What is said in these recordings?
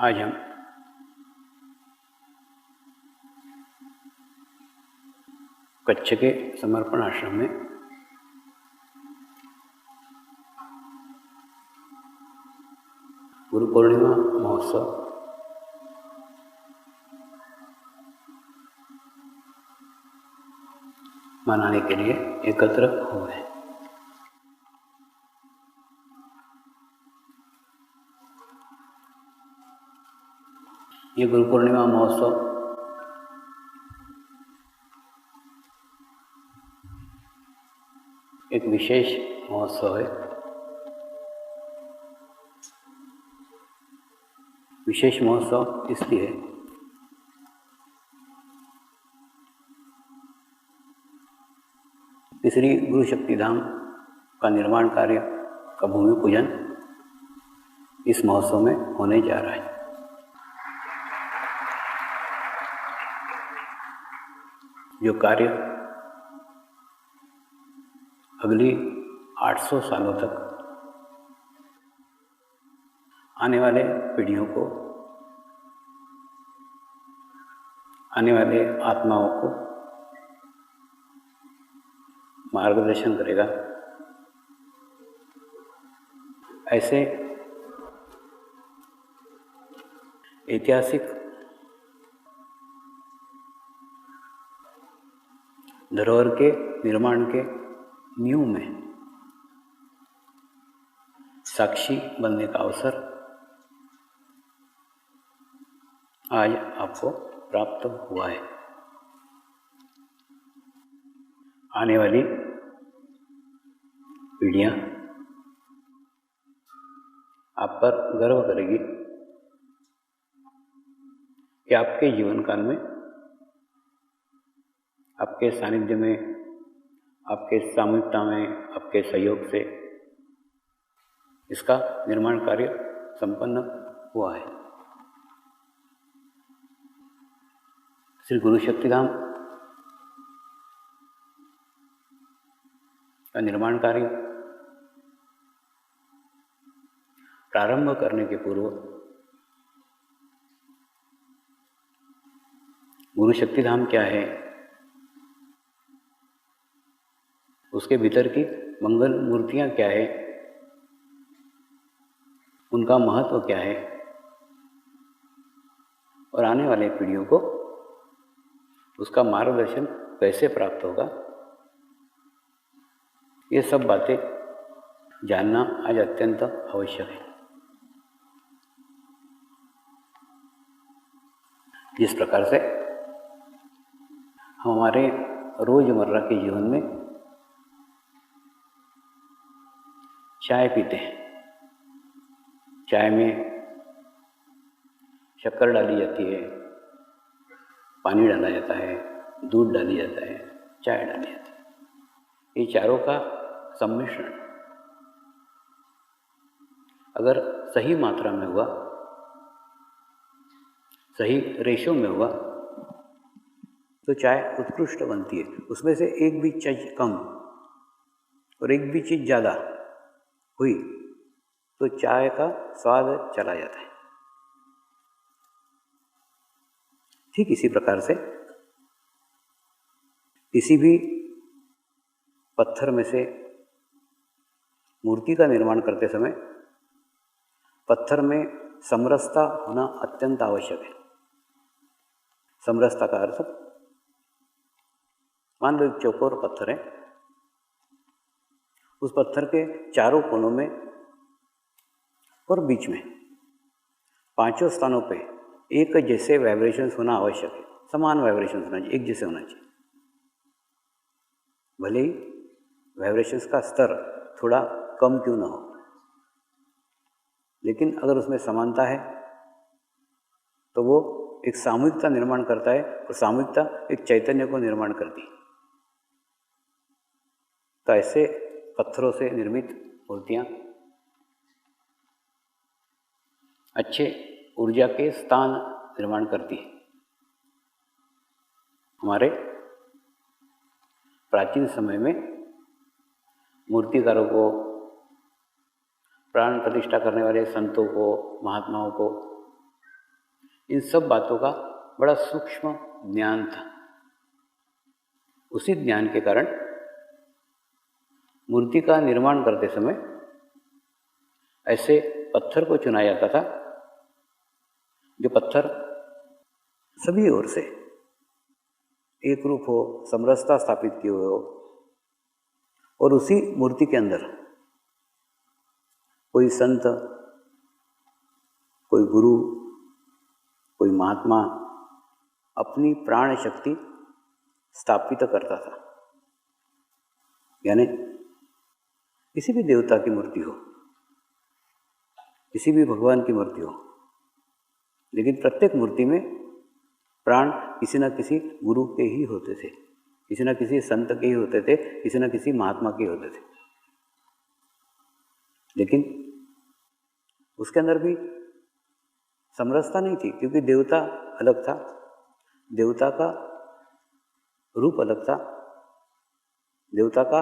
आज हम कच्छ के समर्पण आश्रम में गुरु पूर्णिमा महोत्सव मनाने के लिए एकत्र हुए हैं। ये गुरु पूर्णिमा महोत्सव एक विशेष महोत्सव है। विशेष महोत्सव इसलिए श्री गुरु शक्ति धाम का निर्माण कार्य का भूमि पूजन इस महोत्सव में होने जा रहा है। जो कार्य अगली 800 सालों तक आने वाले पीढ़ियों को, आने वाले आत्माओं को मार्गदर्शन करेगा, ऐसे ऐतिहासिक धरोहर के निर्माण के नींव में साक्षी बनने का अवसर आज आपको प्राप्त हुआ है। आने वाली पीढ़ियां आप पर गर्व करेगी कि आपके जीवन काल में, आपके सानिध्य में, आपके सामूहिकता में, आपके सहयोग से इसका निर्माण कार्य संपन्न हुआ है। श्री गुरु शक्तिधाम का निर्माण कार्य प्रारंभ करने के पूर्व गुरु शक्तिधाम क्या है, उसके भीतर की मंगल मूर्तियां क्या है, उनका महत्व क्या है और आने वाले पीढ़ियों को उसका मार्गदर्शन कैसे प्राप्त होगा, ये सब बातें जानना आज अत्यंत आवश्यक है। जिस प्रकार से हमारे रोजमर्रा के जीवन में चाय पीते हैं, चाय में शक्कर डाली जाती है, पानी डाला जाता है, दूध डाली जाता है, चाय डाली जाती है। ये चारों का सम्मिश्रण अगर सही मात्रा में हुआ, सही रेशो में हुआ तो चाय उत्कृष्ट बनती है। उसमें से एक भी चीज़ कम और एक भी चीज़ ज़्यादा हुई तो चाय का स्वाद चला जाता है। ठीक इसी प्रकार से किसी भी पत्थर में से मूर्ति का निर्माण करते समय पत्थर में समरसता होना अत्यंत आवश्यक है। समरसता का अर्थ, मान लो एक चौकोर पत्थर है, उस पत्थर के चारों कोनों में और बीच में पांचों स्थानों पे एक जैसे वाइब्रेशंस होना आवश्यक है। समान वाइब्रेशंस होना चाहिए, एक जैसे होना चाहिए। भले ही वाइब्रेशंस का स्तर थोड़ा कम क्यों ना हो, लेकिन अगर उसमें समानता है तो वो एक सामूहिकता निर्माण करता है और सामूहिकता एक चैतन्य को निर्माण करती है। तो ऐसे पत्थरों से निर्मित मूर्तियां अच्छे ऊर्जा के स्थान निर्माण करती है। हमारे प्राचीन समय में मूर्तिकारों को, प्राण प्रतिष्ठा करने वाले संतों को, महात्माओं को इन सब बातों का बड़ा सूक्ष्म ज्ञान था। उसी ज्ञान के कारण मूर्ति का निर्माण करते समय ऐसे पत्थर को चुना जाता था जो पत्थर सभी ओर से एक रूप हो, समरसता स्थापित किए हुए हो, और उसी मूर्ति के अंदर कोई संत, कोई गुरु, कोई महात्मा अपनी प्राण शक्ति स्थापित करता था। यानी किसी भी देवता की मूर्ति हो, किसी भी भगवान की मूर्ति हो, लेकिन प्रत्येक मूर्ति में प्राण किसी न किसी गुरु के ही होते थे, किसी न किसी संत के ही होते थे, किसी न किसी महात्मा के होते थे। लेकिन उसके अंदर भी समरसता नहीं थी, क्योंकि देवता अलग था, देवता का रूप अलग था, देवता का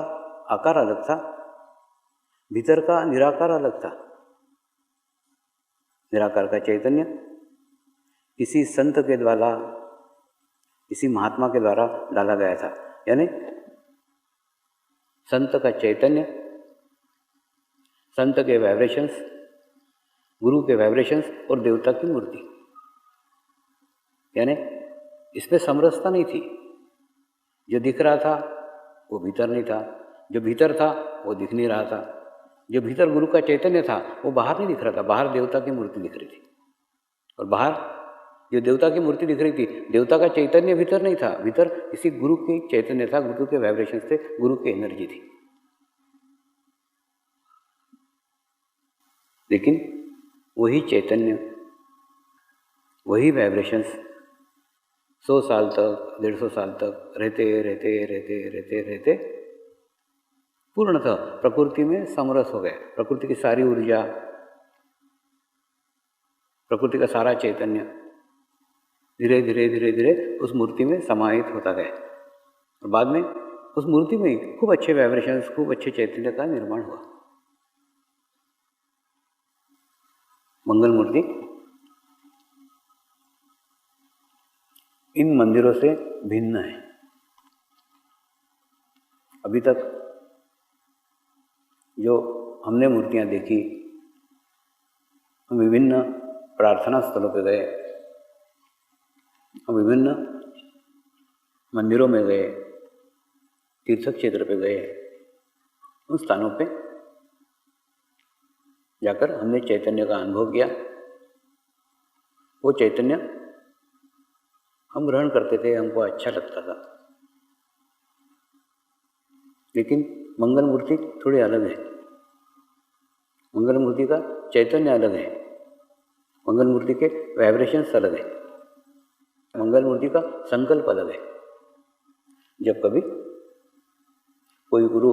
आकार अलग था, भीतर का निराकार अलग था। निराकार का चैतन्य किसी संत के द्वारा, किसी महात्मा के द्वारा डाला गया था। यानी संत का चैतन्य, संत के वाइब्रेशंस, गुरु के वाइब्रेशंस और देवता की मूर्ति, यानी इसमें समरसता नहीं थी। जो दिख रहा था वो भीतर नहीं था, जो भीतर था वो दिख नहीं रहा था, जो भीतर गुरु का चैतन्य था वो बाहर नहीं दिख रहा था, बाहर देवता की मूर्ति दिख रही थी। और बाहर जो देवता की मूर्ति दिख रही थी, देवता का चैतन्य भीतर नहीं था, भीतर किसी गुरु की चैतन्य था, गुरु के वाइब्रेशंस थे, गुरु की एनर्जी थी। लेकिन वही चैतन्य, वही वाइब्रेशंस 100 साल तक, 150 साल तक रहते रहते रहते रहते रहते पूर्णतः प्रकृति में समरस हो गए। प्रकृति की सारी ऊर्जा, प्रकृति का सारा चैतन्य धीरे धीरे धीरे धीरे उस मूर्ति में समाहित होता गया, और बाद में उस मूर्ति में ही खूब अच्छे वाइब्रेशंस, खूब अच्छे चैतन्य का निर्माण हुआ। मंगल मूर्ति इन मंदिरों से भिन्न है। अभी तक जो हमने मूर्तियां देखी, हम विभिन्न प्रार्थना स्थलों पर गए, हम विभिन्न मंदिरों में गए, तीर्थ क्षेत्र पे गए, उन स्थानों पे जाकर हमने चैतन्य का अनुभव किया। वो चैतन्य हम ग्रहण करते थे, हमको अच्छा लगता था। लेकिन मंगल मूर्ति थोड़ी अलग है। मंगल मूर्ति का चैतन्य अलग है, मंगल मूर्ति के वाइब्रेशंस अलग है, मंगल मूर्ति का संकल्प अलग है। जब कभी कोई गुरु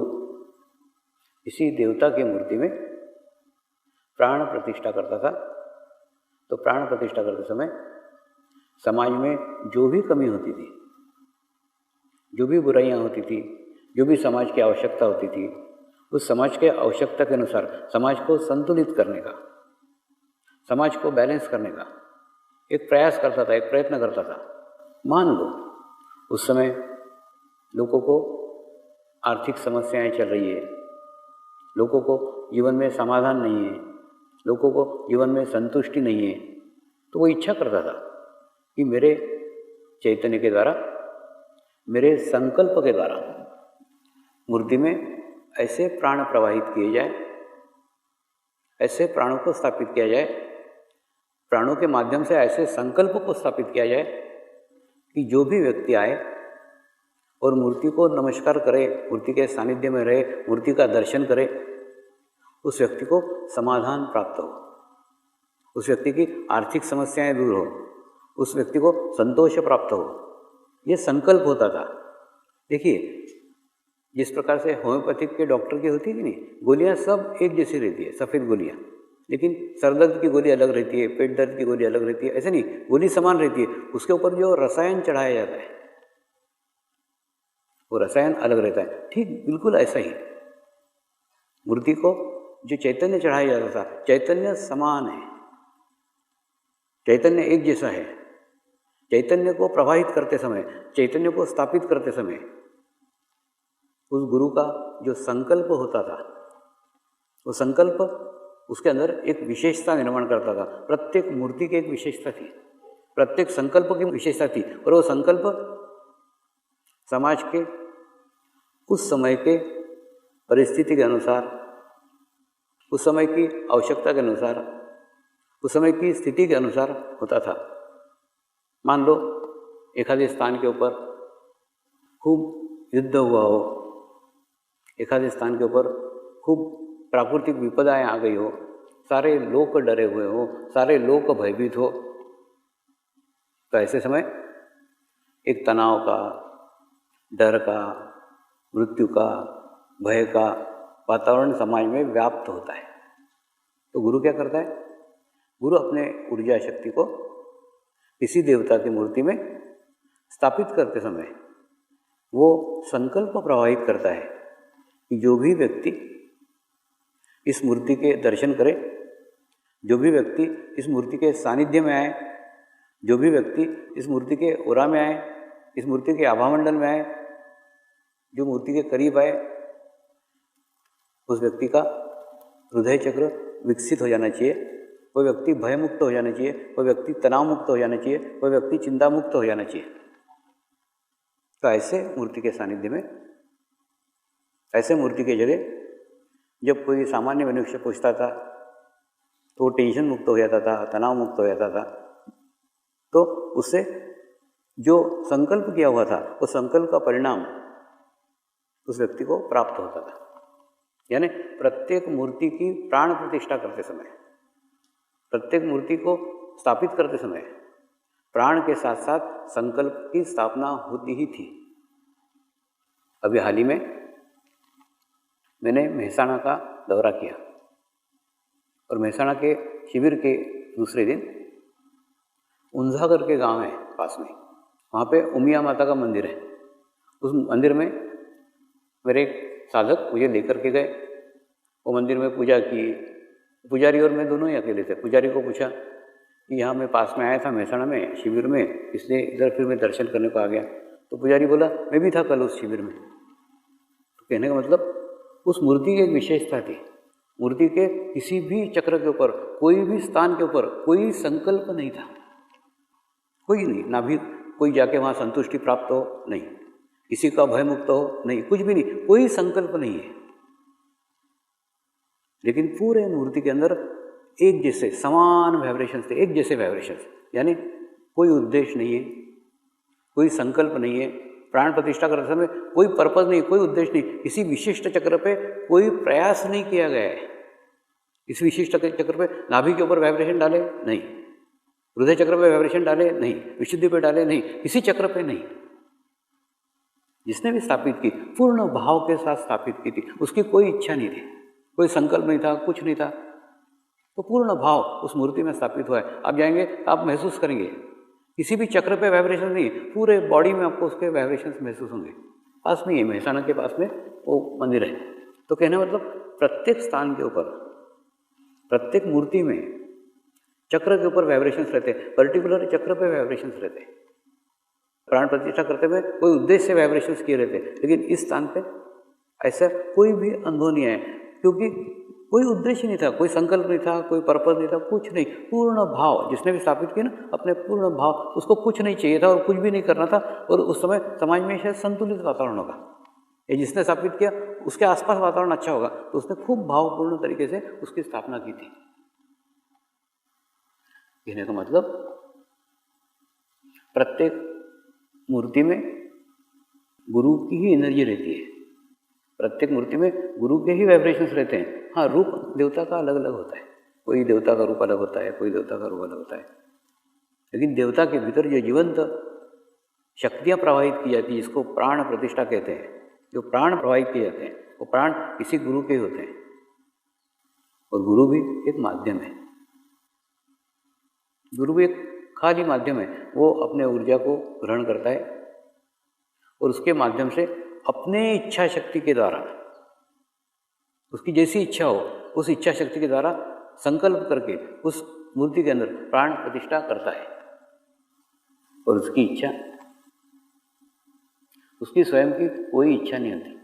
इसी देवता की मूर्ति में प्राण प्रतिष्ठा करता था, तो प्राण प्रतिष्ठा करते समय समाज में जो भी कमी होती थी, जो भी बुराइयां होती थी, जो भी समाज की आवश्यकता होती थी, उस समाज के आवश्यकता के अनुसार समाज को संतुलित करने का, समाज को बैलेंस करने का एक प्रयास करता था, एक प्रयत्न करता था। मान लो उस समय लोगों को आर्थिक समस्याएं चल रही है, लोगों को जीवन में समाधान नहीं है, लोगों को जीवन में संतुष्टि नहीं है, तो वो इच्छा करता था कि मेरे चैतन्य के द्वारा, मेरे संकल्प के द्वारा मूर्ति में ऐसे प्राण प्रवाहित किए जाए, ऐसे प्राणों को स्थापित किया जाए, प्राणों के माध्यम से ऐसे संकल्प को स्थापित किया जाए कि जो भी व्यक्ति आए और मूर्ति को नमस्कार करे, मूर्ति के सानिध्य में रहे, मूर्ति का दर्शन करे, उस व्यक्ति को समाधान प्राप्त हो, उस व्यक्ति की आर्थिक समस्याएं दूर हो, उस व्यक्ति को संतोष प्राप्त हो। ये संकल्प होता था। देखिए, जिस प्रकार से होम्योपैथिक के डॉक्टर की होती है कि नहीं, गोलियां सब एक जैसी रहती है, सफ़ेद गोलियां, लेकिन सरदर्द की गोली अलग रहती है, पेट दर्द की गोली अलग रहती है, ऐसे नहीं, गोली समान रहती है, उसके ऊपर जो रसायन चढ़ाया जाता है वो रसायन अलग रहता है। ठीक बिल्कुल ऐसा ही मूर्ति को जो चैतन्य चढ़ाया जाता था, चैतन्य समान है, चैतन्य एक जैसा है। चैतन्य को प्रवाहित करते समय, चैतन्य को स्थापित करते समय उस गुरु का जो संकल्प होता था, वो संकल्प उसके अंदर एक विशेषता निर्माण करता था। प्रत्येक मूर्ति की एक विशेषता थी, प्रत्येक संकल्प की विशेषता थी, और वो संकल्प समाज के उस समय के परिस्थिति के अनुसार, उस समय की आवश्यकता के अनुसार, उस समय की स्थिति के अनुसार होता था। मान लो एखादे स्थान के ऊपर खूब युद्ध हुआ हो, एखादे स्थान के ऊपर खूब प्राकृतिक विपदाएं आ गई हो, सारे लोग डरे हुए हो, सारे लोग भयभीत हो, तो ऐसे समय एक तनाव का, डर का, मृत्यु का, भय का वातावरण समाज में व्याप्त होता है। तो गुरु क्या करता है? गुरु अपने ऊर्जा शक्ति को किसी देवता की मूर्ति में स्थापित करते समय वो संकल्प प्रवाहित करता है कि जो भी व्यक्ति इस मूर्ति के दर्शन करे, जो भी व्यक्ति इस मूर्ति के सानिध्य में आए, जो भी व्यक्ति इस मूर्ति के ओरा में आए, इस मूर्ति के आभामंडल में आए, जो मूर्ति के करीब आए, उस व्यक्ति का हृदय चक्र विकसित हो जाना चाहिए, वह व्यक्ति भय मुक्त हो जाना चाहिए, वह व्यक्ति तनाव मुक्त हो जाना चाहिए, वह व्यक्ति चिंता मुक्त हो जाना चाहिए। तो ऐसे मूर्ति के सानिध्य में, ऐसे मूर्ति के जगह जब कोई सामान्य मनुष्य पूछता था तो वो टेंशन मुक्त हो जाता था, तनाव मुक्त हो जाता था। तो उससे जो संकल्प किया हुआ था, वो संकल्प का परिणाम उस व्यक्ति को प्राप्त होता था। यानी प्रत्येक मूर्ति की प्राण प्रतिष्ठा करते समय, प्रत्येक मूर्ति को स्थापित करते समय प्राण के साथ साथ संकल्प की स्थापना होती ही थी। अभी हाल ही में मैंने मेहसाणा का दौरा किया और मेहसाणा के शिविर के दूसरे दिन उंझागर के गांव है पास में, वहाँ पे उमिया माता का मंदिर है। उस मंदिर में मेरे एक साधक मुझे लेकर के गए, वो मंदिर में पूजा की। पुजारी और मैं दोनों ही अकेले थे। पुजारी को पूछा कि यहाँ मैं पास में आया था मेहसाणा में शिविर में, इसलिए इधर फिर मैं दर्शन करने को आ गया। तो पुजारी बोला मैं भी था कल उस शिविर में। तो कहने का मतलब उस मूर्ति की एक विशेषता थी, मूर्ति के किसी भी चक्र के ऊपर, कोई भी स्थान के ऊपर कोई संकल्प नहीं था, कोई नहीं, ना भी कोई जाके वहाँ संतुष्टि प्राप्त हो, नहीं, किसी का भय मुक्त हो, नहीं, कुछ भी नहीं, कोई संकल्प नहीं है। लेकिन पूरे मूर्ति के अंदर एक जैसे समान वाइब्रेशंस थे, एक जैसे वाइब्रेशंस, यानी कोई उद्देश्य नहीं है, कोई संकल्प नहीं है। प्राण प्रतिष्ठा करते समय कोई पर्पज नहीं, कोई उद्देश्य नहीं, किसी विशिष्ट चक्र पे कोई प्रयास नहीं किया गया है। इस विशिष्ट चक्र पे नाभि के ऊपर वाइब्रेशन डाले नहीं, हृदय चक्र पे वाइब्रेशन डाले नहीं, विशुद्धि पे डाले नहीं, किसी चक्र पे नहीं। जिसने भी स्थापित की पूर्ण भाव के साथ स्थापित की थी, उसकी कोई इच्छा नहीं थी, कोई संकल्प नहीं था, कुछ नहीं था। तो पूर्ण भाव उस मूर्ति में स्थापित हुआ है। आप जाएंगे तो आप महसूस करेंगे किसी भी चक्र पे वाइब्रेशन नहीं, पूरे बॉडी में आपको उसके वाइब्रेशंस महसूस होंगे। पास में ही मेहसाणा के पास में वो मंदिर है। तो कहने मतलब प्रत्येक स्थान के ऊपर, प्रत्येक मूर्ति में चक्र के ऊपर वाइब्रेशंस रहते हैं, पर्टिकुलर चक्र पे वाइब्रेशंस रहते हैं। प्राण प्रतिष्ठा करते हुए कोई उद्देश्य से वाइब्रेशंस किए रहते हैं, लेकिन इस स्थान पे ऐसा कोई भी अनुभव नहीं आया, क्योंकि कोई उद्देश्य नहीं था, कोई संकल्प नहीं था, कोई पर्पज नहीं था, कुछ नहीं। पूर्ण भाव जिसने भी स्थापित किया ना, अपने पूर्ण भाव, उसको कुछ नहीं चाहिए था और कुछ भी नहीं करना था। और उस समय समाज में शायद संतुलित वातावरण होगा, ये जिसने स्थापित किया उसके आसपास वातावरण अच्छा होगा, तो उसने खूब भावपूर्ण तरीके से उसकी स्थापना की थी। कहने का मतलब प्रत्येक मूर्ति में गुरु की ही एनर्जी रहती है, प्रत्येक मूर्ति में गुरु के ही वाइब्रेशंस रहते हैं। हाँ, रूप देवता का अलग अलग होता है, कोई देवता का रूप अलग होता है, कोई देवता का रूप अलग होता है, लेकिन देवता के भीतर जो जीवंत शक्तियाँ प्रवाहित की जाती है, इसको प्राण प्रतिष्ठा कहते हैं। जो प्राण प्रवाहित किए जाते हैं वो प्राण किसी गुरु के होते हैं, और गुरु भी एक माध्यम है। गुरु भी एक खाली माध्यम है, वो अपने ऊर्जा को ग्रहण करता है और उसके माध्यम से अपने इच्छा शक्ति के द्वारा, उसकी जैसी इच्छा हो उस इच्छा शक्ति के द्वारा संकल्प करके उस मूर्ति के अंदर प्राण प्रतिष्ठा करता है और उसकी इच्छा, उसकी स्वयं की कोई इच्छा नहीं होती।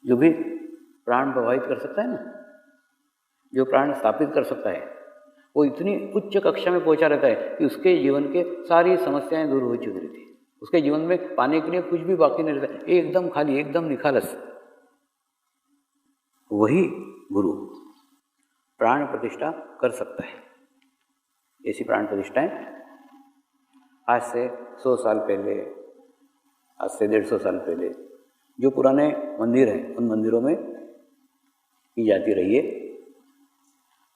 जो भी प्राण प्रवाहित कर सकता है ना, जो प्राण स्थापित कर सकता है, वो इतनी उच्च कक्षा में पहुंचा रहता है कि उसके जीवन के सारी समस्याएं दूर हो चुकी रहती है। उसके जीवन में पाने के लिए कुछ भी बाकी नहीं रहता, एकदम खाली, एकदम निखालस। वही गुरु प्राण प्रतिष्ठा कर सकता है। ऐसी प्राण प्रतिष्ठाएं आज से 100 साल पहले, आज से 150 साल पहले जो पुराने मंदिर हैं उन मंदिरों में की जाती रही है।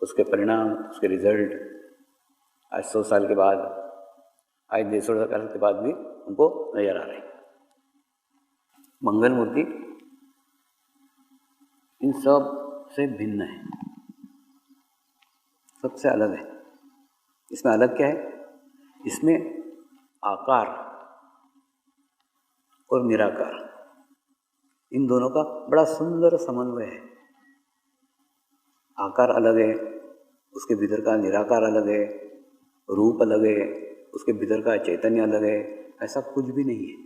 उसके परिणाम, उसके रिजल्ट आज 100 साल के बाद, आज 150 साल के बाद भी हमको नजर आ रहे हैं। मंगल मूर्ति इन सब से भिन्न है, सबसे अलग है। इसमें अलग क्या है? इसमें आकार और निराकार, इन दोनों का बड़ा सुंदर समन्वय है। आकार अलग है, उसके भीतर का निराकार अलग है, रूप अलग है, उसके भीतर का चैतन्य अलग है। ऐसा कुछ भी नहीं है,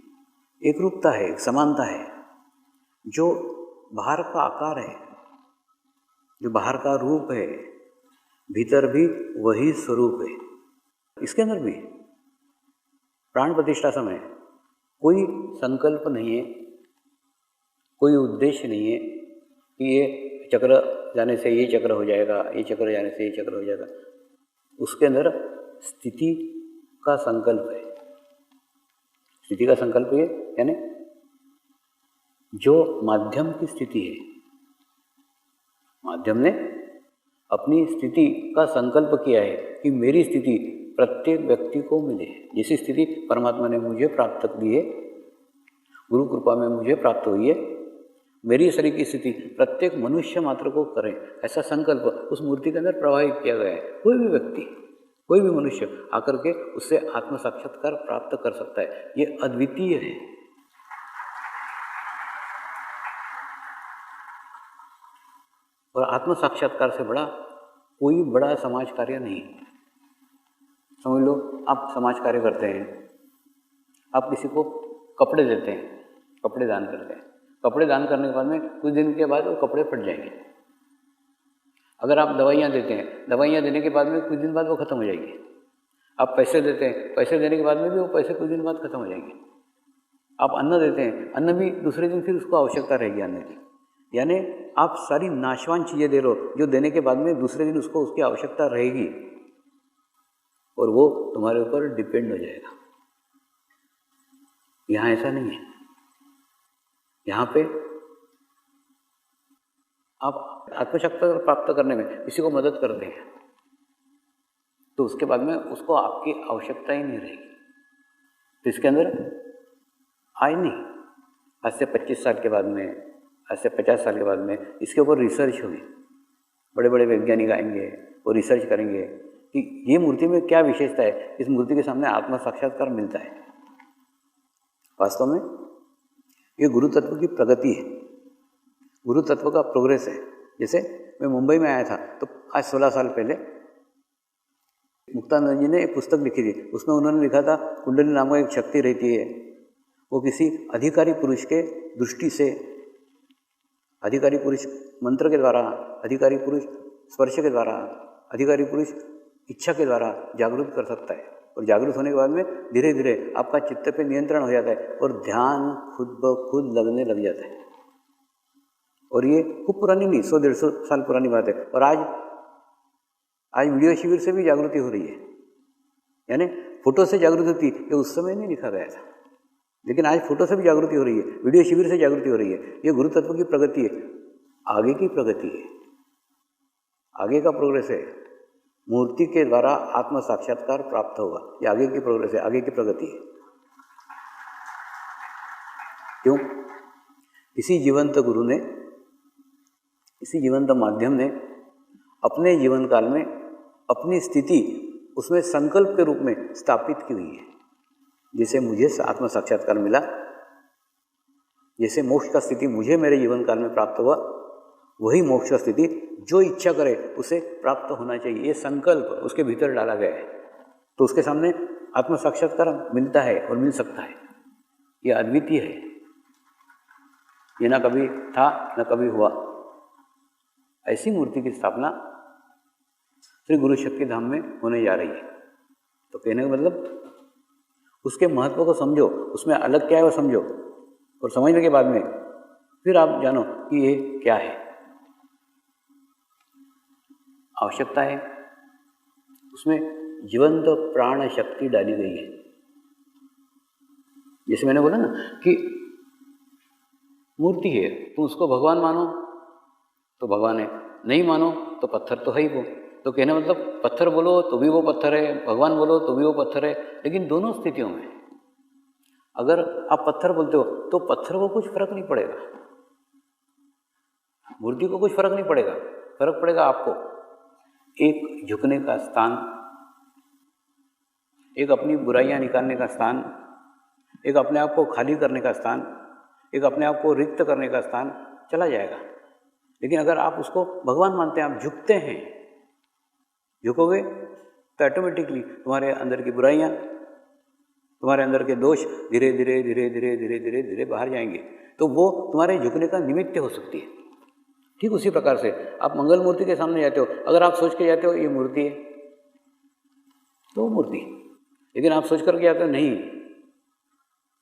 एक रूपता है, एक समानता है। जो बाहर का आकार है, जो बाहर का रूप है, भीतर भी वही स्वरूप है। इसके अंदर भी प्राण प्रतिष्ठा समय कोई संकल्प नहीं है, कोई उद्देश्य नहीं है कि ये चक्र जाने से ये चक्र हो जाएगा, ये चक्र जाने से ये चक्र हो जाएगा। उसके अंदर स्थिति का संकल्प है। स्थिति का संकल्प ये यानी जो माध्यम की स्थिति है, माध्यम ने अपनी स्थिति का संकल्प किया है कि मेरी स्थिति प्रत्येक व्यक्ति को मिले। जैसी स्थिति परमात्मा ने मुझे प्राप्त की है, गुरु कृपा में मुझे प्राप्त हुई है, मेरी शरीर की स्थिति प्रत्येक मनुष्य मात्र को करे, ऐसा संकल्प उस मूर्ति के अंदर प्रवाहित किया गया है। कोई भी व्यक्ति, कोई भी मनुष्य आकर के उससे आत्म साक्षात्कार प्राप्त कर सकता है। ये अद्वितीय है। और आत्म साक्षात्कार से बड़ा कोई बड़ा समाज कार्य नहीं। समझ लो, आप समाज कार्य करते हैं, आप किसी को कपड़े देते हैं, कपड़े दान करते हैं। कपड़े दान करने के बाद में कुछ दिन के बाद वो कपड़े फट जाएंगे। अगर आप दवाइयाँ देते हैं, दवाइयाँ देने के बाद में कुछ दिन बाद वो खत्म हो जाएगी। आप पैसे देते हैं, पैसे देने के बाद में भी वो पैसे कुछ दिन बाद खत्म हो जाएंगे। आप अन्न देते हैं, अन्न भी दूसरे दिन फिर उसको आवश्यकता रहेगी अन्न की। यानी आप सारी नाशवान चीज़ें दे रहे हो, जो देने के बाद में दूसरे दिन उसको उसकी आवश्यकता रहेगी और वो तुम्हारे ऊपर डिपेंड हो जाएगा। यहाँ ऐसा नहीं है। यहाँ पे आप आत्मसाक्षात्कार प्राप्त करने में किसी को मदद करते हैं तो उसके बाद में उसको आपकी आवश्यकता ही नहीं रहेगी। तो इसके अंदर आज नहीं, आज से 25 साल के बाद में, आज से 50 साल के बाद में इसके ऊपर रिसर्च होगी। बड़े बड़े वैज्ञानिक आएंगे, वो रिसर्च करेंगे कि ये मूर्ति में क्या विशेषता है, इस मूर्ति के सामने आत्म साक्षात्कार मिलता है। वास्तव में ये गुरु तत्व की प्रगति है, गुरु तत्व का प्रोग्रेस है। जैसे मैं मुंबई में आया था तो आज 16 साल पहले मुक्तानंद जी ने एक पुस्तक लिखी थी। उसमें उन्होंने लिखा था कुंडली नामक एक शक्ति रहती है, वो किसी अधिकारी पुरुष के दृष्टि से, अधिकारी पुरुष मंत्र के द्वारा, अधिकारी पुरुष स्पर्श के द्वारा, अधिकारी पुरुष इच्छा के द्वारा जागरूक कर सकता है। और जागरूक होने के बाद में धीरे धीरे आपका चित्त पे नियंत्रण हो जाता है और ध्यान खुद ब खुद लगने लग जाता है। और ये खूब पुरानी नहीं, 100-150 साल पुरानी बात है। और आज वीडियो शिविर से भी जागृति हो रही है। यानी फोटो से जागृति होती, ये उस समय नहीं लिखा गया था, लेकिन आज फोटो से भी जागृति हो रही है, वीडियो शिविर से जागृति हो रही है। ये गुरु तत्व की प्रगति है, आगे की प्रगति है, आगे का प्रोग्रेस है। मूर्ति के द्वारा आत्म साक्षात्कार प्राप्त होगा, ये आगे की प्रोग्रेस है, आगे की प्रगति है। क्यों? इसी जीवंत गुरु ने, इसी जीवंत माध्यम ने अपने जीवन काल में अपनी स्थिति उसमें संकल्प के रूप में स्थापित की हुई है। जैसे मुझे आत्म साक्षात्कार मिला, जैसे मोक्ष का स्थिति मुझे मेरे जीवन काल में प्राप्त हुआ, वही मोक्ष स्थिति, जो इच्छा करे उसे प्राप्त होना चाहिए, ये संकल्प उसके भीतर डाला गया है, तो उसके सामने आत्म साक्षात्कार मिलता है और मिल सकता है। ये अद्वितीय है, ये ना कभी था न कभी हुआ। ऐसी मूर्ति की स्थापना श्री गुरु शक्ति धाम में होने जा रही है। तो कहने का मतलब उसके महत्व को समझो, उसमें अलग क्या है वो समझो, और समझने के बाद में फिर आप जानो कि ये क्या है। आवश्यकता है उसमें जीवंत प्राण शक्ति डाली गई है। जैसे मैंने बोला ना कि मूर्ति है, तुम उसको भगवान मानो तो भगवान है, नहीं मानो तो पत्थर तो है ही वो। तो कहने मतलब पत्थर बोलो तो भी वो पत्थर है, भगवान बोलो तो भी वो पत्थर है। लेकिन दोनों स्थितियों में अगर आप पत्थर बोलते हो तो पत्थर को कुछ फर्क नहीं पड़ेगा, मूर्ति को कुछ फर्क नहीं पड़ेगा। फर्क पड़ेगा आपको एक झुकने का स्थान, एक अपनी बुराइयां निकालने का स्थान, एक अपने आप को खाली करने का स्थान, एक अपने आप को रिक्त करने का स्थान चला जाएगा। लेकिन अगर आप उसको भगवान मानते हैं, आप झुकते हैं, झुकोगे तो ऑटोमेटिकली तुम्हारे अंदर की बुराइयां, तुम्हारे अंदर के दोष धीरे धीरे धीरे धीरे धीरे धीरे धीरे बाहर जाएंगे। तो वो तुम्हारे झुकने का निमित्त हो सकती है। ठीक उसी प्रकार से आप मंगल मूर्ति के सामने जाते हो, अगर आप सोच के जाते हो ये मूर्ति है तो मूर्ति, लेकिन आप सोच करके जाते हो नहीं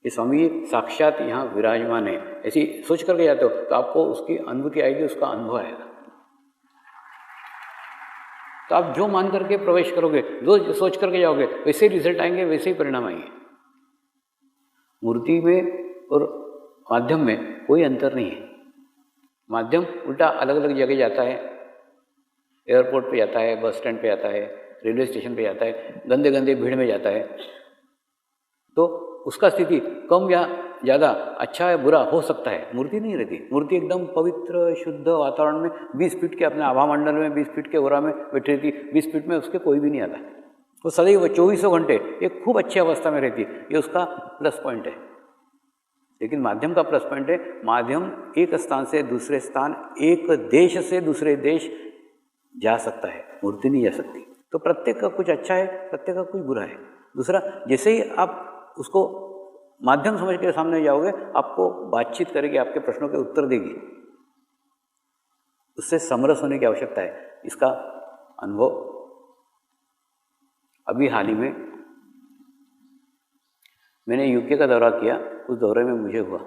ये स्वामी साक्षात यहाँ विराजमान है, ऐसी सोच करके जाते हो, तो आपको उसकी अनुभूति आएगी, उसका अनुभव आएगा। तो आप जो मान करके प्रवेश करोगे, जो सोच करके जाओगे, वैसे ही रिजल्ट आएंगे, वैसे ही परिणाम आएंगे। मूर्ति में और माध्यम में कोई अंतर नहीं है। माध्यम उल्टा अलग अलग जगह जाता है, एयरपोर्ट पे जाता है, बस स्टैंड पे जाता है, रेलवे स्टेशन पे जाता है, गंदे गंदे भीड़ में जाता है। तो उसका स्थिति कम या ज़्यादा, अच्छा या बुरा हो सकता है। मूर्ति नहीं रहती, मूर्ति एकदम पवित्र शुद्ध वातावरण में 20 फीट के अपने आभा मंडल में, 20 फीट के ओरा में बैठी रहती, 20 फीट में उसके कोई भी नहीं आता। वो सदैव 24 घंटे एक खूब अच्छी अवस्था में रहती, ये उसका प्लस पॉइंट है। लेकिन माध्यम का प्लस पॉइंट है, माध्यम एक स्थान से दूसरे स्थान, एक देश से दूसरे देश जा सकता है, मूर्ति नहीं जा सकती। तो प्रत्येक का कुछ अच्छा है, प्रत्येक का कुछ बुरा है। दूसरा, जैसे ही आप उसको माध्यम समझ के सामने जाओगे, आपको बातचीत करेगी, आपके प्रश्नों के उत्तर देगी, उससे समरस होने की आवश्यकता है। इसका अनुभव अभी हाल ही में मैंने यूके का दौरा किया, उस दौरे में मुझे हुआ।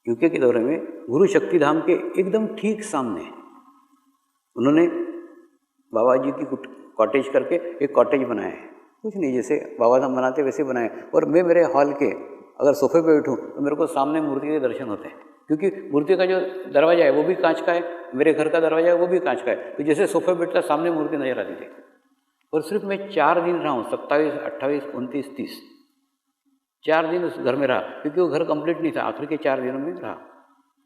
यूके के दौरे में गुरु शक्ति धाम के एकदम ठीक सामने उन्होंने बाबा जी की कॉटेज करके एक कॉटेज बनाया है। कुछ नहीं, जैसे बाबा धाम बनाते वैसे बनाए। और मैं मेरे हॉल के अगर सोफे पे बैठूं तो मेरे को सामने मूर्ति के दर्शन होते हैं, क्योंकि मूर्ति का जो दरवाजा है वो भी कांच का है, मेरे घर का दरवाजा है वो भी कांच का है। तो जैसे सोफे पे बैठता सामने मूर्ति नजर आती थी। और सिर्फ मैं 4 दिन रहा हूँ, 27, 28, 29, 30, 4 दिन उस घर में रहा, क्योंकि वो घर कंप्लीट नहीं था। आखिर के 4 दिनों में रहा,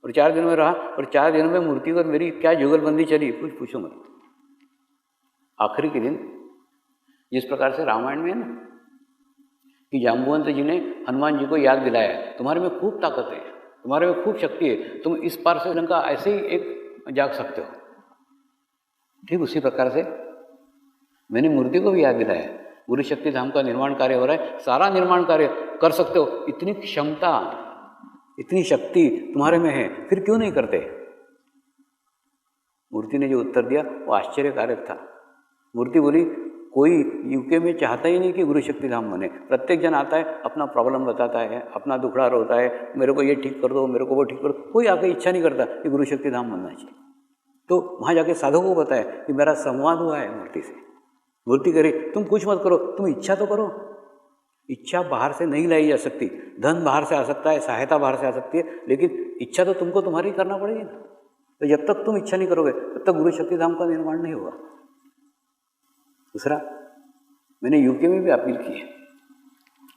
और 4 दिनों में रहा, और 4 दिनों में मूर्ति और मेरी क्या जुगलबंदी चली, कुछ पूछो मत। आखिरी के दिन जिस प्रकार से रामायण में है ना कि जाम्बुवंत जी ने हनुमान जी को याद दिलाया, तुम्हारे में खूब ताकत है, तुम्हारे में खूब शक्ति है, तुम इस पार से लंका ऐसे ही एक जाग सकते हो। ठीक उसी प्रकार से मैंने मूर्ति को भी याद दिलाया, गुरु शक्ति धाम का निर्माण कार्य हो रहा है, सारा निर्माण कार्य कर सकते हो, इतनी क्षमता, इतनी शक्ति तुम्हारे में है, फिर क्यों नहीं करते। मूर्ति ने जो उत्तर दिया वो आश्चर्यकारक था। मूर्ति बोली, कोई यूके में चाहता ही नहीं कि गुरु शक्ति धाम बने। प्रत्येक जन आता है, अपना प्रॉब्लम बताता है, अपना दुखड़ा रोता है, मेरे को ये ठीक कर दो, मेरे को वो ठीक कर दो। कोई आके इच्छा नहीं करता कि गुरु शक्ति धाम बनना चाहिए। तो वहाँ जाके साधकों को बताया कि मेरा संवाद हुआ है मूर्ति से। मूर्ति करे, तुम कुछ मत करो, तुम इच्छा तो करो। इच्छा बाहर से नहीं लाई जा सकती, धन बाहर से आ सकता है, सहायता बाहर से आ सकती है, लेकिन इच्छा तो तुमको तुम्हारी करना पड़ेगी ना। तो जब तक तुम इच्छा नहीं करोगे तब तक गुरु शक्ति धाम का निर्माण नहीं होगा। दूसरा, मैंने यूके में भी अपील की है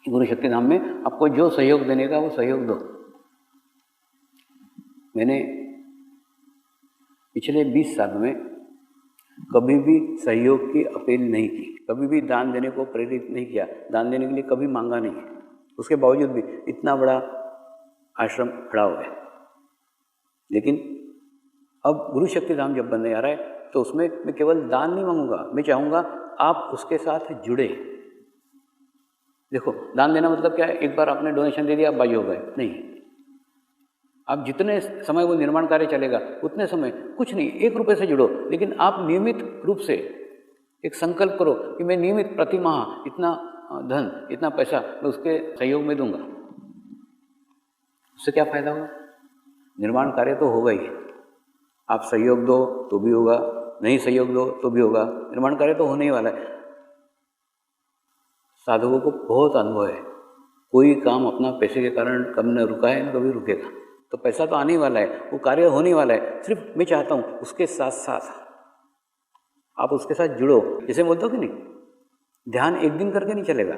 कि गुरु शक्ति धाम में आपको जो सहयोग देने का वो सहयोग दो। मैंने पिछले 20 साल में कभी भी सहयोग की अपील नहीं की, कभी भी दान देने को प्रेरित नहीं किया, दान देने के लिए कभी मांगा नहीं है। उसके बावजूद भी इतना बड़ा आश्रम खड़ा हो गया। लेकिन अब गुरु शक्ति धाम जब बनने आ रहा है तो उसमें मैं केवल दान नहीं मांगूंगा, मैं चाहूँगा आप उसके साथ जुड़े। देखो, दान देना मतलब क्या है? एक बार आपने डोनेशन दे दिया, आप बाई हो गए, नहीं। आप जितने समय वो निर्माण कार्य चलेगा उतने समय कुछ नहीं, 1 रुपये से जुड़ो, लेकिन आप नियमित रूप से एक संकल्प करो कि मैं नियमित प्रति माह इतना धन, इतना पैसा मैं उसके सहयोग में दूंगा। उससे क्या फायदा होगा? निर्माण कार्य तो होगा ही। आप सहयोग दो तो भी होगा, नहीं सहयोग दो तो भी होगा, निर्माण कार्य तो होने ही वाला है। साधकों को बहुत अनुभव है, कोई काम अपना पैसे के कारण कम न रुका है न कभी रुकेगा। तो पैसा तो आने ही वाला है, वो कार्य होने वाला है। सिर्फ मैं चाहता हूँ उसके साथ साथ आप उसके साथ जुड़ो। जैसे बोलते हो कि नहीं, ध्यान एक दिन करके नहीं चलेगा,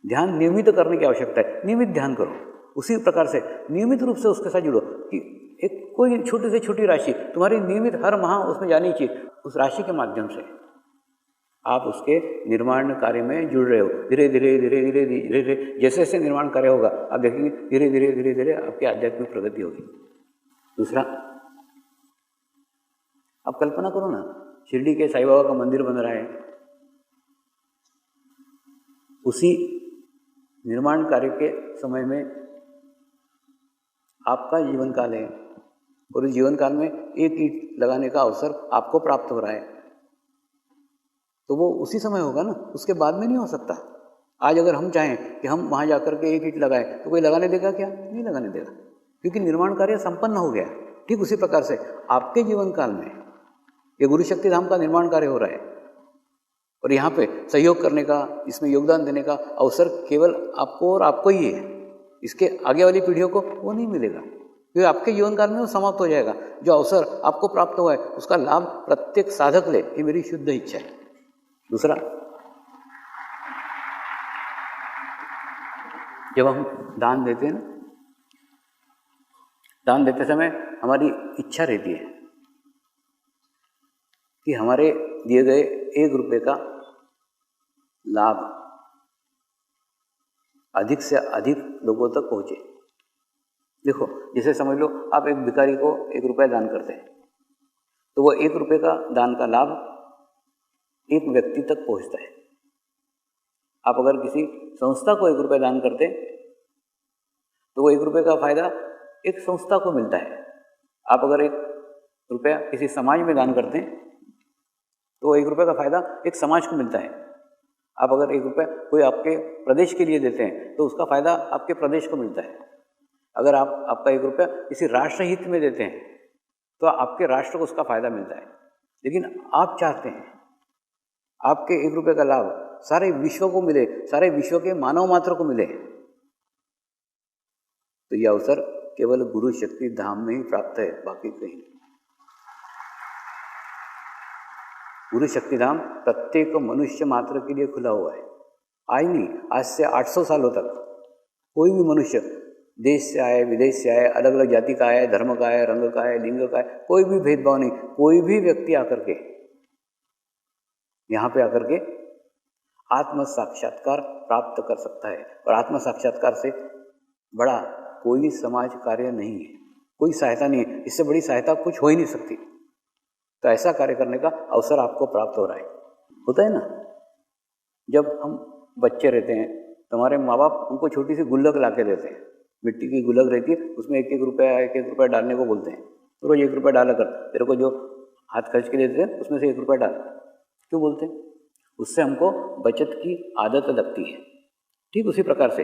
ध्यान नियमित करने की आवश्यकता है। नियमित ध्यान करो, उसी प्रकार से नियमित रूप से उसके साथ जुड़ो कि एक कोई छोटी से छोटी राशि तुम्हारी नियमित हर माह उसमें जानी चाहिए। उस राशि के माध्यम से आप उसके निर्माण कार्य में जुड़ रहे हो। धीरे धीरे धीरे धीरे धीरे धीरे जैसे जैसे निर्माण कार्य होगा आप देखेंगे धीरे धीरे धीरे धीरे आपकी आध्यात्मिक प्रगति होगी। दूसरा, आप कल्पना करो ना, शिरडी के साईं बाबा का मंदिर बन रहा है, उसी निर्माण कार्य के समय में आपका जीवन काल है और इस जीवन काल में एक ईंट लगाने का अवसर आपको प्राप्त हो रहा है, तो वो उसी समय होगा ना, उसके बाद में नहीं हो सकता। आज अगर हम चाहें कि हम वहाँ जाकर के एक ईंट लगाएं तो कोई लगाने देगा क्या? नहीं लगाने देगा, क्योंकि निर्माण कार्य संपन्न हो गया। ठीक उसी प्रकार से आपके जीवन काल में ये गुरु शक्ति धाम का निर्माण कार्य हो रहा है और यहाँ पे सहयोग करने का, इसमें योगदान देने का अवसर केवल आपको और आपको ही है। इसके आगे वाली पीढ़ियों को वो नहीं मिलेगा, क्योंकि आपके जीवन काल में वो समाप्त हो जाएगा। जो अवसर आपको प्राप्त हुआ है उसका लाभ प्रत्येक साधक ले, ये मेरी शुद्ध इच्छा है। दूसरा, जब हम दान देते हैं ना, दान देते समय हमारी इच्छा रहती है कि हमारे दिए गए 1 रुपये का लाभ अधिक से अधिक लोगों तक पहुंचे। देखो, जैसे समझ लो आप एक भिखारी को 1 रुपया दान करते हैं, तो वो 1 रुपये का दान का लाभ एक व्यक्ति तक पहुंचता है। आप अगर किसी संस्था को 1 रुपया दान करते हैं तो वो 1 रुपये का फायदा एक संस्था को मिलता है। आप अगर 1 रुपया किसी समाज में दान करते हैं तो वो 1 रुपये का फायदा एक समाज को मिलता है। आप अगर 1 रुपया कोई आपके प्रदेश के लिए देते हैं तो उसका फायदा आपके प्रदेश को मिलता है। अगर आप आपका 1 रुपया किसी राष्ट्र हित में देते हैं तो आपके राष्ट्र को उसका फायदा मिलता है। लेकिन आप चाहते हैं आपके 1 रुपये का लाभ सारे विश्व को मिले, सारे विश्व के मानव मात्र को मिले, तो यह अवसर केवल गुरु शक्ति धाम में ही प्राप्त है, बाकी कहीं नहीं। गुरु शक्ति धाम प्रत्येक मनुष्य मात्र के लिए खुला हुआ है। आज नहीं, आज से 800 सालों तक कोई भी मनुष्य, देश से आए, विदेश से आए, अलग अलग जाति का आए, धर्म का आए, रंग का है, लिंग का है, कोई भी भेदभाव नहीं, कोई भी व्यक्ति आकर के यहाँ पे आकर के आत्म साक्षात्कार प्राप्त कर सकता है। और आत्म साक्षात्कार से बड़ा कोई समाज कार्य नहीं है, कोई सहायता नहीं है, इससे बड़ी सहायता कुछ हो ही नहीं सकती। तो ऐसा कार्य करने का अवसर आपको प्राप्त हो रहा है। होता है ना, जब हम बच्चे रहते हैं तो हमारे माँ बाप उनको छोटी सी गुल्लक ला के देते हैं, मिट्टी की गुल्लक रहती है, उसमें 1-1 रुपया डालने को बोलते हैं। तो रोज 1 रुपया डाला कर, तेरे को जो हाथ खर्च के देते हैं उसमें से 1 रुपया डाल। क्यों बोलते हैं? उससे हमको बचत की आदत लगती है। ठीक उसी प्रकार से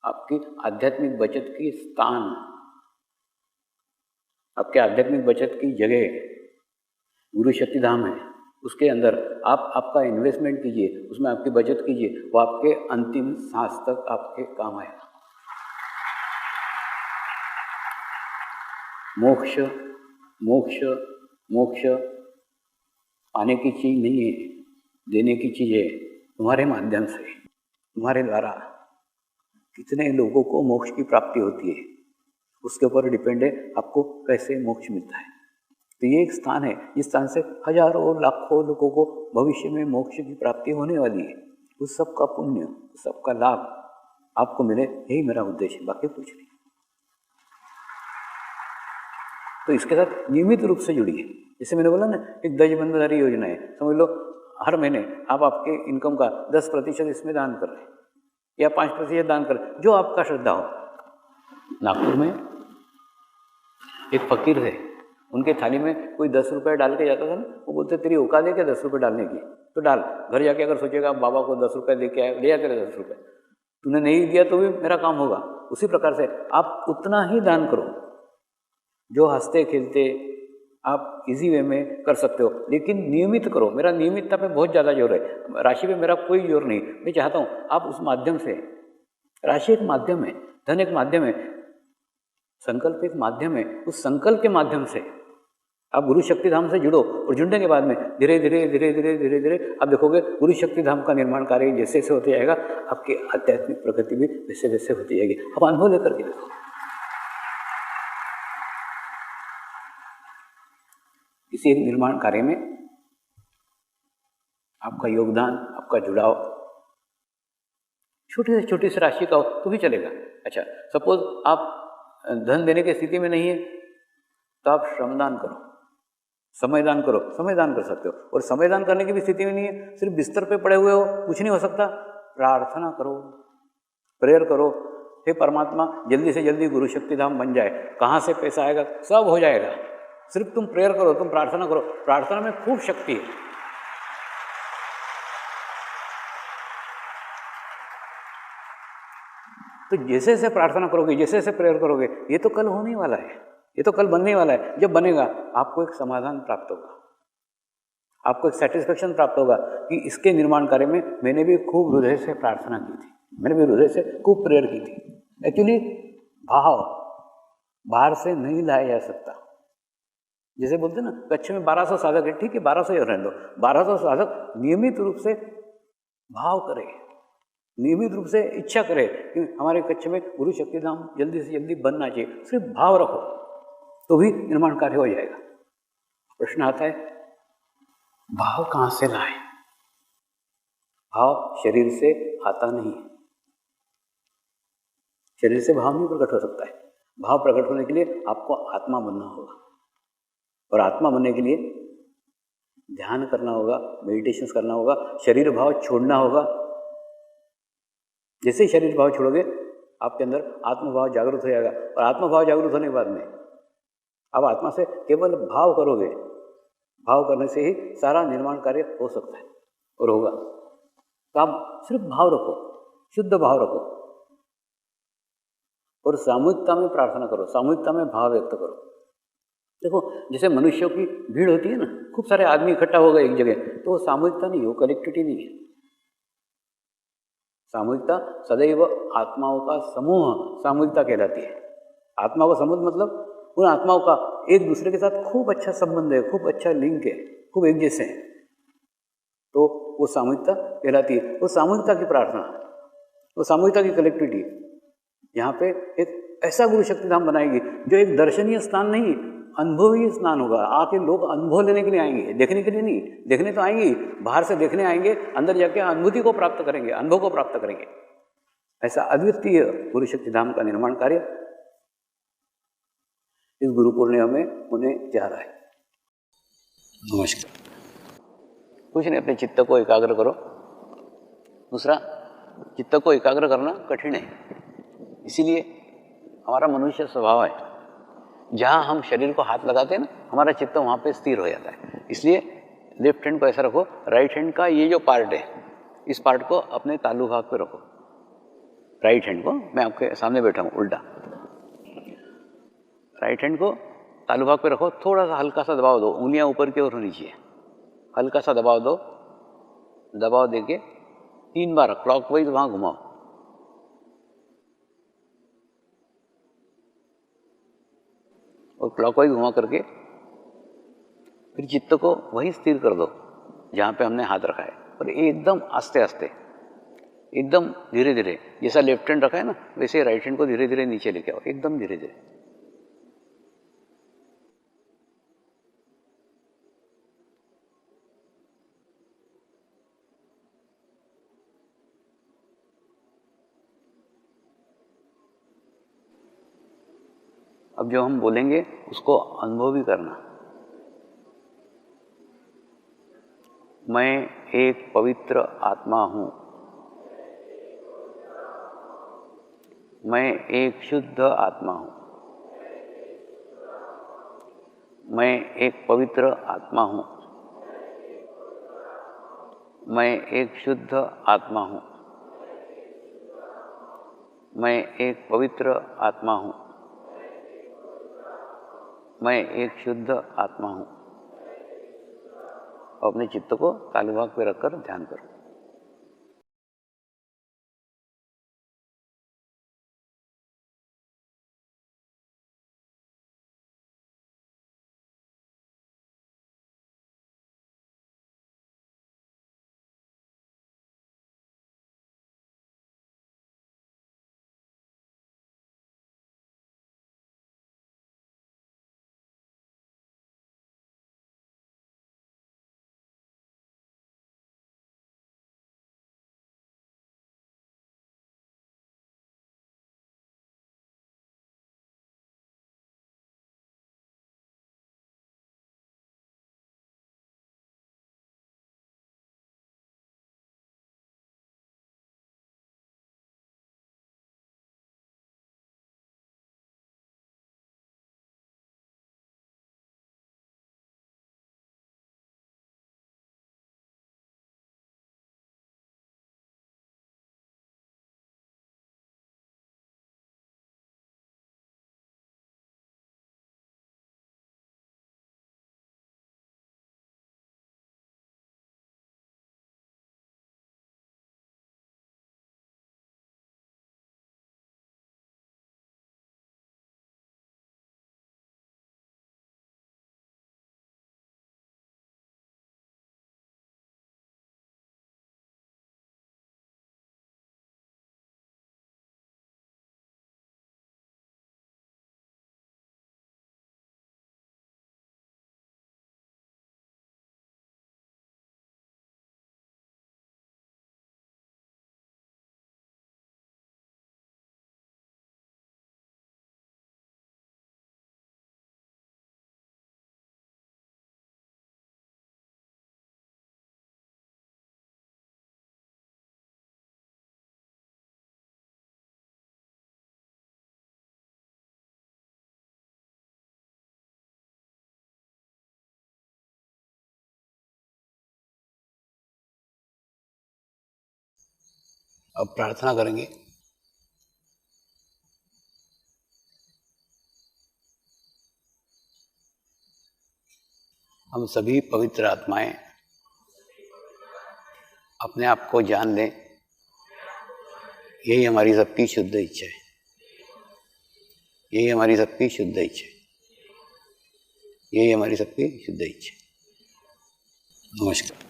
आपकी आध्यात्मिक बचत की स्थान, आपके आध्यात्मिक बचत की जगह गुरु शक्ति धाम है। उसके अंदर आप आपका इन्वेस्टमेंट कीजिए, उसमें आपकी बचत कीजिए, वो आपके अंतिम सांस तक आपके काम आएगा। मोक्ष मोक्ष मोक्ष पाने की चीज नहीं है, देने की चीज है। तुम्हारे माध्यम से, तुम्हारे द्वारा कितने लोगों को मोक्ष की प्राप्ति होती है, उसके ऊपर डिपेंड है आपको कैसे मोक्ष मिलता है। तो ये एक स्थान है, इस स्थान से हजारों लाखों लोगों को भविष्य में मोक्ष की प्राप्ति होने वाली है। उस सब का पुण्य, उस सब का लाभ आपको मिले, यही मेरा उद्देश्य है, बाकी कुछ नहीं। तो इसके साथ नियमित रूप से जुड़िए। जैसे मैंने बोला ना, एक दजबंधधारी योजना है, समझ लो हर महीने आप आपके इनकम का 10% इसमें दान कर रहे हैं या 5% दान कर, जो आपका श्रद्धा हो। नागपुर में एक फकीर थे, उनके थाली में कोई 10 रुपये डाल के जाता था ना, वो बोलते तेरी औकात है क्या 10 रुपये डालने की, तो डाल। घर जाके अगर सोचेगा बाबा को 10 रुपये दे के आए, ले आ तेरे 10 रुपये, तूने नहीं दिया तो भी मेरा काम होगा। उसी प्रकार से आप उतना ही दान करो जो हंसते खेलते आप इजी वे में कर सकते हो, लेकिन नियमित करो। मेरा नियमितता पे बहुत ज़्यादा जोर है, राशि पे मेरा कोई जोर नहीं। मैं चाहता हूँ आप उस माध्यम से, राशि एक माध्यम है, धन एक माध्यम है, संकल्प एक माध्यम है, उस संकल्प के माध्यम से आप गुरु शक्ति धाम से जुड़ो। और जुड़ने के बाद में धीरे धीरे धीरे धीरे धीरे धीरे आप देखोगे गुरु शक्ति धाम का निर्माण कार्य जैसे जैसे होते जाएगा, आपकी आध्यात्मिक प्रगति भी वैसे वैसे होती जाएगी। आप अनुभव लेकर के देखो। किसी एक निर्माण कार्य में आपका योगदान, आपका जुड़ाव छोटी से छोटी सी राशि का हो तो भी चलेगा। अच्छा, सपोज आप धन देने की स्थिति में नहीं है तो आप श्रमदान करो, समयदान करो, समयदान कर सकते हो। और समयदान करने की भी स्थिति में नहीं है, सिर्फ बिस्तर पे पड़े हुए हो, कुछ नहीं हो सकता, प्रार्थना करो, प्रेयर करो, हे परमात्मा जल्दी से जल्दी गुरु शक्ति धाम बन जाए। कहाँ से पैसा आएगा, सब हो जाएगा, सिर्फ तुम प्रेयर करो, तुम प्रार्थना करो। प्रार्थना में खूब शक्ति है। तो जैसे जैसे प्रार्थना करोगे, जैसे जैसे प्रेयर करोगे, ये तो कल होने वाला है, ये तो कल बनने वाला है। जब बनेगा आपको एक समाधान प्राप्त होगा, आपको एक सेटिस्फेक्शन प्राप्त होगा कि इसके निर्माण कार्य में मैंने भी खूब हृदय से प्रार्थना की थी, मैंने भी हृदय से खूब प्रेयर की थी। एक्चुअली भाव बाहर से नहीं लाया जा सकता। जैसे बोलते ना कच्छ में 1200 साधक है, ठीक है 1200 ही रहने दो, 1200 साधक नियमित रूप से भाव करे, नियमित रूप से इच्छा करे कि हमारे कच्छ में गुरु शक्ति धाम जल्दी से जल्दी बनना चाहिए। सिर्फ भाव रखो तो भी निर्माण कार्य हो जाएगा। प्रश्न आता है भाव कहाँ से लाए? भाव शरीर से आता नहीं है, शरीर से भाव नहीं प्रकट हो सकता है। भाव प्रकट होने के लिए आपको आत्मा बनना होगा, और आत्मा बनने के लिए ध्यान करना होगा, मेडिटेशन करना होगा, शरीर भाव छोड़ना होगा। जैसे ही शरीर भाव छोड़ोगे आपके अंदर आत्मभाव जागृत हो जाएगा, और आत्मभाव जागृत होने के बाद में आप आत्मा से केवल भाव करोगे। भाव करने से ही सारा निर्माण कार्य हो सकता है और होगा। तो आप सिर्फ भाव रखो, शुद्ध भाव रखो, और सामूहिकता में प्रार्थना करो, सामूहिकता में भाव व्यक्त करो। देखो जैसे मनुष्यों की भीड़ होती है ना, खूब सारे आदमी इकट्ठा हो गए एक जगह, तो वो सामूहिकता नहीं है, वो कलेक्टिविटी नहीं है। सामूहिकता सदैव आत्माओं का समूह सामूहिकता कहलाती है। आत्माओं का समूह मतलब उन आत्माओं का एक दूसरे के साथ खूब अच्छा संबंध है, खूब अच्छा लिंक है, खूब एक जैसे हैं, तो वो सामूहिकता कहलाती है। वो सामूहिकता की प्रार्थना, वो सामूहिकता की कलेक्टिविटी यहाँ पे एक ऐसा गुरु शक्ति धाम बनाएगी जो एक दर्शनीय स्थान नहीं, अनुभवी स्नान होगा। आके लोग अनुभव लेने के लिए आएंगे, देखने के लिए नहीं। देखने तो आएंगे, बाहर से देखने आएंगे, अंदर जाके अनुभूति को प्राप्त करेंगे, अनुभव को प्राप्त करेंगे। ऐसा अद्वितीय गुरु शक्ति धाम का निर्माण कार्य इस गुरु पूर्णिमा में होने जा रहा है। नमस्कार। कुछ नहीं, अपने चित्त को एकाग्र करो। दूसरा, चित्त को एकाग्र करना कठिन है, इसीलिए हमारा मनुष्य स्वभाव है, जहाँ हम शरीर को हाथ लगाते हैं ना, हमारा चित्त वहाँ पे स्थिर हो जाता है। इसलिए लेफ्ट हैंड को ऐसा रखो, राइट हैंड का ये जो पार्ट है, इस पार्ट को अपने तालू भाग पे रखो। राइट हैंड को, मैं आपके सामने बैठा हूँ उल्टा, राइट हैंड को तालू भाग पे रखो। थोड़ा सा हल्का सा दबाव दो, उंगलियाँ ऊपर की ओर होनी चाहिए, हल्का सा दबाव दो। दबाव देके 3 बार क्लॉकवाइज वहाँ घुमाओ। और क्लॉकवाइज घुमा करके फिर चित्त को वहीं स्थिर कर दो जहाँ पे हमने हाथ रखा है, और एकदम आस्ते आस्ते, एकदम धीरे धीरे, जैसा लेफ्ट हैंड रखा है ना वैसे राइट हैंड को धीरे धीरे नीचे लेके आओ, एकदम धीरे धीरे। अब जो हम बोलेंगे उसको अनुभव भी करना। मैं एक पवित्र आत्मा हूँ। मैं एक शुद्ध आत्मा हूँ। मैं एक पवित्र आत्मा हूँ। मैं एक शुद्ध आत्मा हूँ। मैं एक पवित्र आत्मा हूँ। मैं एक शुद्ध आत्मा हूँ। अपने चित्त को तालुभाग पे रखकर ध्यान करो। अब प्रार्थना करेंगे। हम सभी पवित्र आत्माएं अपने आप को जान लें, यही हमारी सबकी शुद्ध इच्छा है। यही हमारी सबकी शुद्ध इच्छा है। यही हमारी सबकी शुद्ध इच्छा है। नमस्कार।